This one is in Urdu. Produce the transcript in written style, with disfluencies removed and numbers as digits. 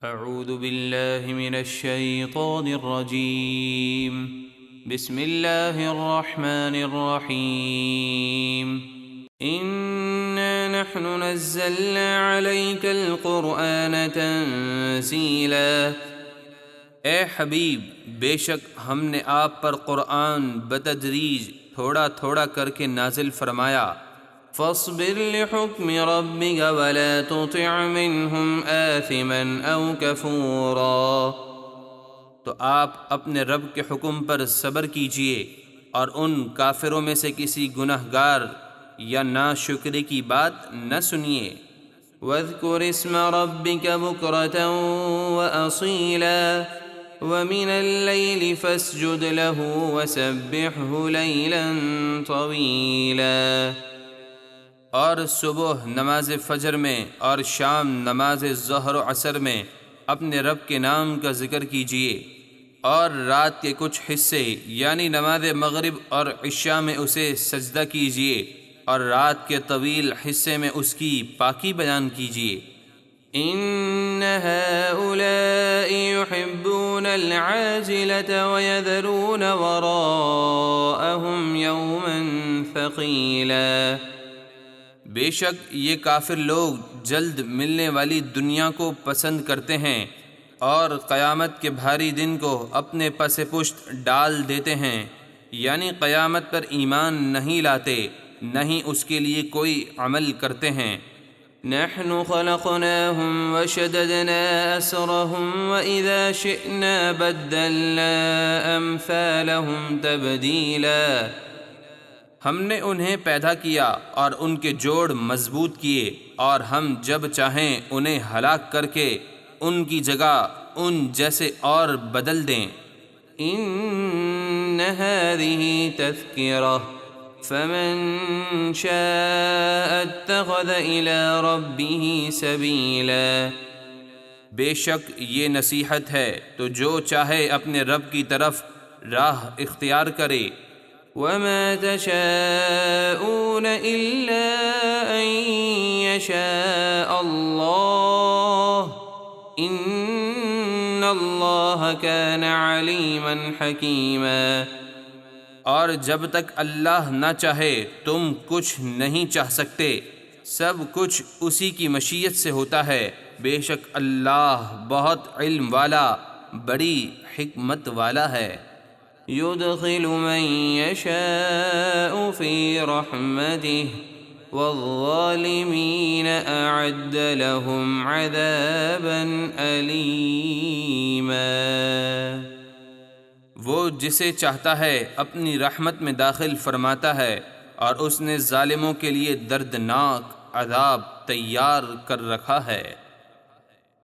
اعوذ باللہ من الشیطان الرجیم بسم اللہ الرحمن الرحیم انا نحن نزلنا علیک القرآن تنزیلا۔ اے حبیب، بے شک ہم نے آپ پر قرآن بتدریج تھوڑا تھوڑا کر کے نازل فرمایا۔ فاصبر لحکم ربک ولا تطع منہم آثما او کفورا۔ تو آپ اپنے رب کے حکم پر صبر کیجئے اور ان کافروں میں سے کسی گنہگار یا ناشکری کی بات نہ سنیے۔ واذکر اسم ربک بکرة وأصیلا ومن اللیل فاسجد له وسبحه لیلا طویلا۔ اور صبح نماز فجر میں اور شام نماز ظہر و عصر میں اپنے رب کے نام کا ذکر کیجیے، اور رات کے کچھ حصے یعنی نماز مغرب اور عشاء میں اسے سجدہ کیجیے، اور رات کے طویل حصے میں اس کی پاکی بیان کیجیے۔ ان هؤلاء يحبون العاجلة ويذرون وراءهم يوما ثقيلا۔ بے شک یہ کافر لوگ جلد ملنے والی دنیا کو پسند کرتے ہیں اور قیامت کے بھاری دن کو اپنے پس پشت ڈال دیتے ہیں، یعنی قیامت پر ایمان نہیں لاتے، نہ ہی اس کے لیے کوئی عمل کرتے ہیں۔ نحن خلقناهم وشددنا أسرهم وإذا شئنا بدلنا أمثالهم تبدیلا۔ ہم نے انہیں پیدا کیا اور ان کے جوڑ مضبوط کیے، اور ہم جب چاہیں انہیں ہلاک کر کے ان کی جگہ ان جیسے اور بدل دیں۔ ان هذه تذکرة فمن شاء اتخذ الى ربه سبیلا۔ بے شک یہ نصیحت ہے، تو جو چاہے اپنے رب کی طرف راہ اختیار کرے۔ وما تشاءون إلا أن يشاء الله إن الله كان عليما حكيما۔ اور جب تک اللہ نہ چاہے تم کچھ نہیں چاہ سکتے، سب کچھ اسی کی مشیت سے ہوتا ہے۔ بے شک اللہ بہت علم والا، بڑی حکمت والا ہے۔ يدخل من يشاء في رحمته والظالمين أعد لهم عذابا أليما۔ وہ جسے چاہتا ہے اپنی رحمت میں داخل فرماتا ہے، اور اس نے ظالموں کے لیے دردناک عذاب تیار کر رکھا ہے۔